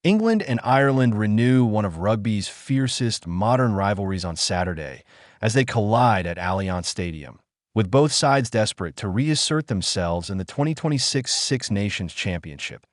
England and Ireland renew one of rugby's fiercest modern rivalries on Saturday as they collide at Allianz Stadium, with both sides desperate to reassert themselves in the 2026 Six Nations Championship.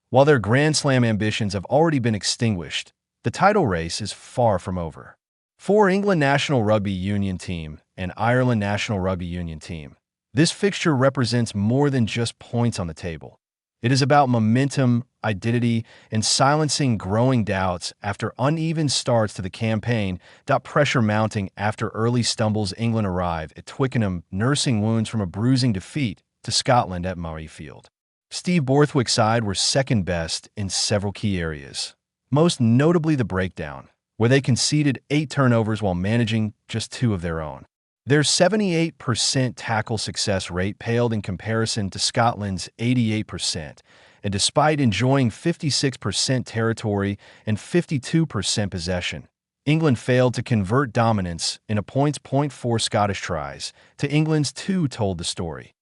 While their Grand Slam ambitions have already been extinguished, the title race is far from over. For England national rugby union team and Ireland national rugby union team, this fixture represents more than just points on the table. It is about momentum, identity, and silencing growing doubts after uneven starts to the campaign. Pressure mounting after early stumbles. England arrive at Twickenham nursing wounds from a bruising defeat to Scotland at Murrayfield. Steve Borthwick's side were second best in several key areas, most notably the breakdown, where they conceded 8 turnovers while managing just 2 of their own. Their 78% tackle success rate paled in comparison to Scotland's 88%, and despite enjoying 56% territory and 52% possession, England failed to convert dominance in a .4 Scottish tries to England's 2 told the story.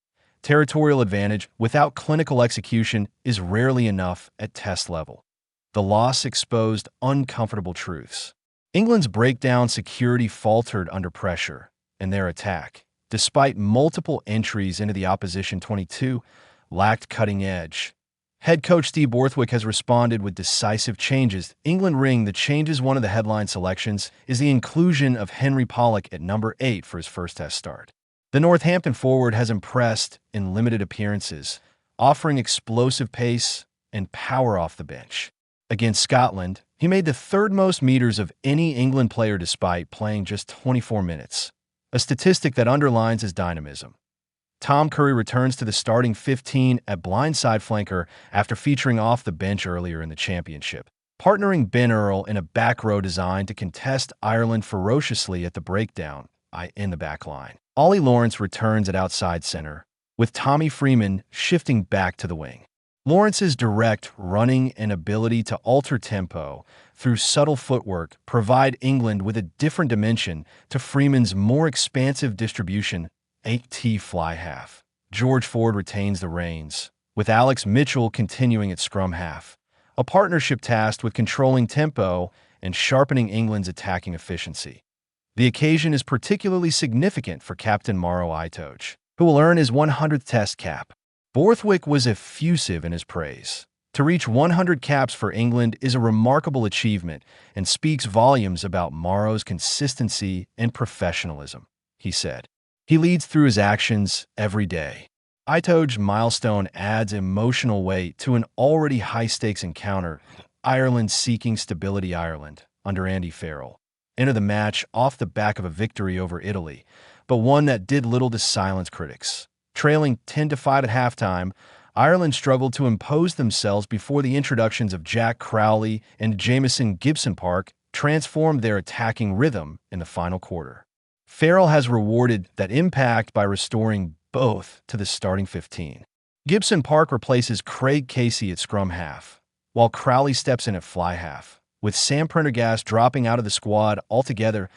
Territorial advantage without clinical execution is rarely enough at test level. The loss exposed uncomfortable truths. England's breakdown security faltered under pressure, and their attack, despite multiple entries into the opposition 22, lacked cutting edge. Head coach Steve Borthwick has responded with decisive changes. England ring the changes. One of the headline selections is the inclusion of Henry Pollock at number 8 for his first test start. The Northampton forward has impressed in limited appearances, offering explosive pace and power off the bench. Against Scotland, he made the 3rd most meters of any England player despite playing just 24 minutes. A statistic that underlines his dynamism. Tom Curry returns to the starting 15 at blindside flanker after featuring off the bench earlier in the championship, partnering Ben Earl in a back row designed to contest Ireland ferociously at the breakdown in the back line. Ollie Lawrence returns at outside center, with Tommy Freeman shifting back to the wing. Lawrence's direct running and ability to alter tempo through subtle footwork provide England with a different dimension to Freeman's more expansive distribution. 8T fly half. George Ford retains the reins, with Alex Mitchell continuing at scrum half, a partnership tasked with controlling tempo and sharpening England's attacking efficiency. The occasion is particularly significant for Captain Maro Itoje, who will earn his 100th test cap. Borthwick was effusive in his praise. To reach 100 caps for England is a remarkable achievement and speaks volumes about Maro's consistency and professionalism, he said. He leads through his actions every day. Itoje's milestone adds emotional weight to an already high-stakes encounter. Ireland seeking stability. Ireland, under Andy Farrell, enter the match off the back of a victory over Italy, but one that did little to silence critics. Trailing 10-5 at halftime, Ireland struggled to impose themselves before the introductions of Jack Crowley and Jamison Gibson-Park transformed their attacking rhythm in the final quarter. Farrell has rewarded that impact by restoring both to the starting 15. Gibson-Park replaces Craig Casey at scrum half, while Crowley steps in at fly half, with Sam Prendergast dropping out of the squad altogether.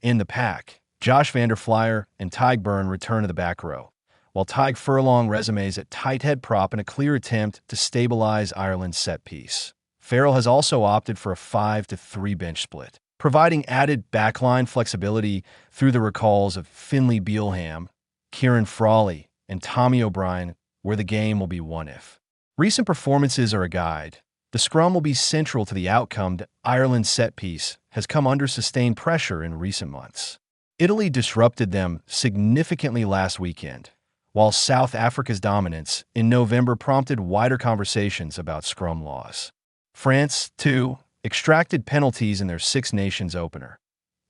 In the pack, Josh van der Flier and Tadhg Beirne return to the back row, while Tadhg furlong resumes at tight head prop in a clear attempt to stabilize Ireland's set piece. Farrell has also opted for a 5-3 bench split, providing added backline flexibility through the recalls of Finlay Bealham, Kieran Frawley, and Tommy O'Brien, where the game will be won if. Recent performances are a guide. The scrum will be central to the outcome. Ireland's set piece has come under sustained pressure in recent months. Italy disrupted them significantly last weekend, while South Africa's dominance in November prompted wider conversations about scrum laws. France, too, extracted penalties in their Six Nations opener.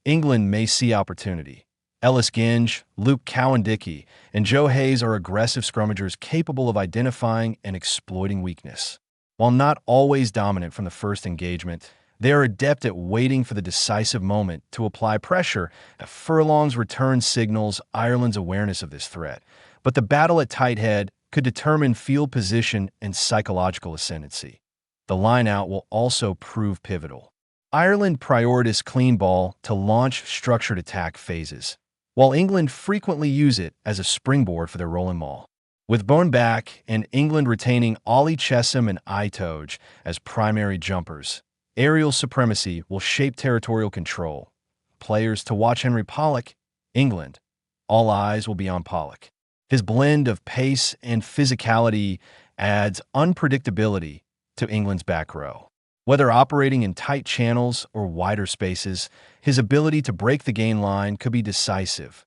England may see opportunity. Ellis Genge, Luke Cowan-Dickey, and Joe Hayes are aggressive scrummagers capable of identifying and exploiting weakness. While not always dominant from the first engagement, they are adept at waiting for the decisive moment to apply pressure. Furlong's return signals Ireland's awareness of this threat, but the battle at tight head could determine field position and psychological ascendancy. The lineout will also prove pivotal. Ireland prioritizes clean ball to launch structured attack phases, while England frequently use it as a springboard for their rolling maul. With Beirne back and England retaining Ollie and Itoje as primary jumpers, aerial supremacy will shape territorial control. Players to watch: Henry Pollock, England. All eyes will be on Pollock. His blend of pace and physicality adds unpredictability to England's back row. Whether operating in tight channels or wider spaces, his ability to break the gain line could be decisive.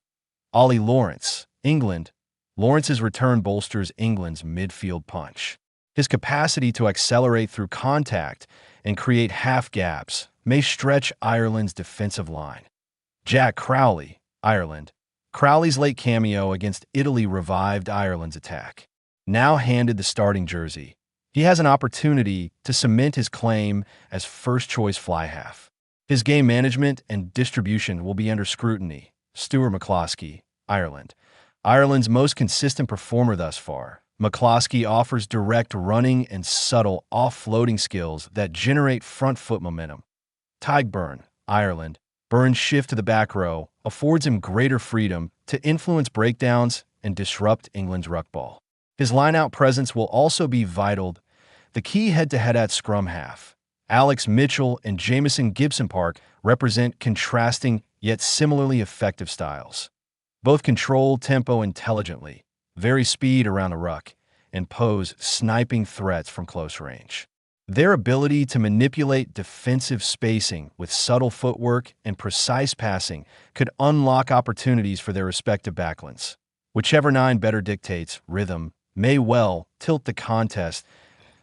Ollie Lawrence, England. Lawrence's return bolsters England's midfield punch. His capacity to accelerate through contact and create half gaps may stretch Ireland's defensive line. Jack Crowley, Ireland. Crowley's late cameo against Italy revived Ireland's attack. Now handed the starting jersey, he has an opportunity to cement his claim as first-choice fly-half. His game management and distribution will be under scrutiny. Stuart McCloskey, Ireland. Ireland's most consistent performer thus far. McCloskey offers direct running and subtle offloading skills that generate front foot momentum. Tadhg Beirne, Ireland. Beirne's shift to the back row affords him greater freedom to influence breakdowns and disrupt England's ruck ball. His lineout presence will also be vital. The key head-to-head at scrum half. Alex Mitchell and Jamison Gibson-Park represent contrasting yet similarly effective styles. Both control tempo intelligently, vary speed around the ruck, and pose sniping threats from close range. Their ability to manipulate defensive spacing with subtle footwork and precise passing could unlock opportunities for their respective backlands. Whichever nine better dictates rhythm may well tilt the contest.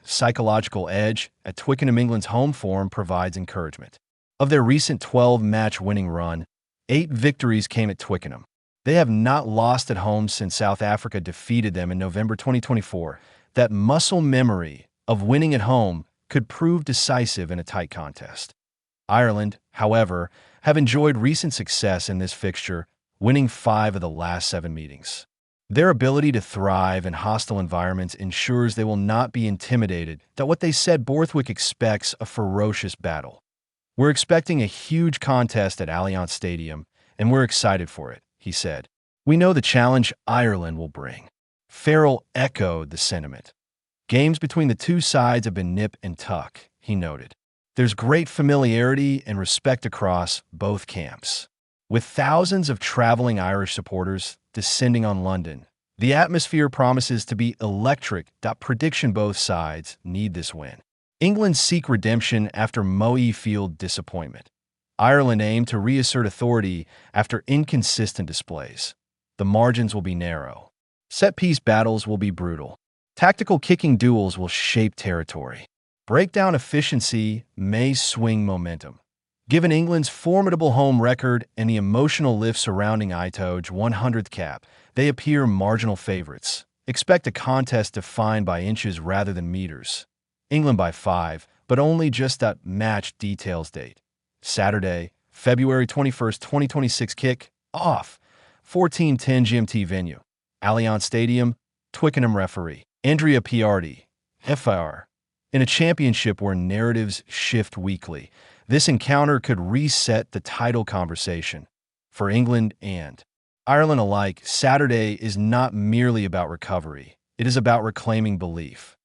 Psychological edge at Twickenham. England's home form provides encouragement. Of their recent 12-match winning run, 8 victories came at Twickenham. They have not lost at home since South Africa defeated them in November 2024. That muscle memory of winning at home could prove decisive in a tight contest. Ireland, however, have enjoyed recent success in this fixture, winning 5 of the last 7 meetings. Their ability to thrive in hostile environments ensures they will not be intimidated. That what they said, Borthwick expects a ferocious battle. We're expecting a huge contest at Allianz Stadium, and we're excited for it, he said. We know the challenge Ireland will bring. Farrell echoed the sentiment. Games between the two sides have been nip and tuck, he noted. There's great familiarity and respect across both camps. With thousands of traveling Irish supporters descending on London, the atmosphere promises to be electric. Prediction: both sides need this win. England seek redemption after Moe Field disappointment. Ireland aim to reassert authority after inconsistent displays. The margins will be narrow. Set-piece battles will be brutal. Tactical kicking duels will shape territory. Breakdown efficiency may swing momentum. Given England's formidable home record and the emotional lift surrounding Itoje 100th cap, they appear marginal favorites. Expect a contest defined by inches rather than meters. England by 5, but only just that match details date. Saturday, February 21st, 2026 kick off. 14:10 GMT venue. Allianz Stadium, Twickenham referee. Andrea Piardi, FIR. In a championship where narratives shift weekly, this encounter could reset the title conversation. For England and Ireland alike, Saturday is not merely about recovery. It is about reclaiming belief.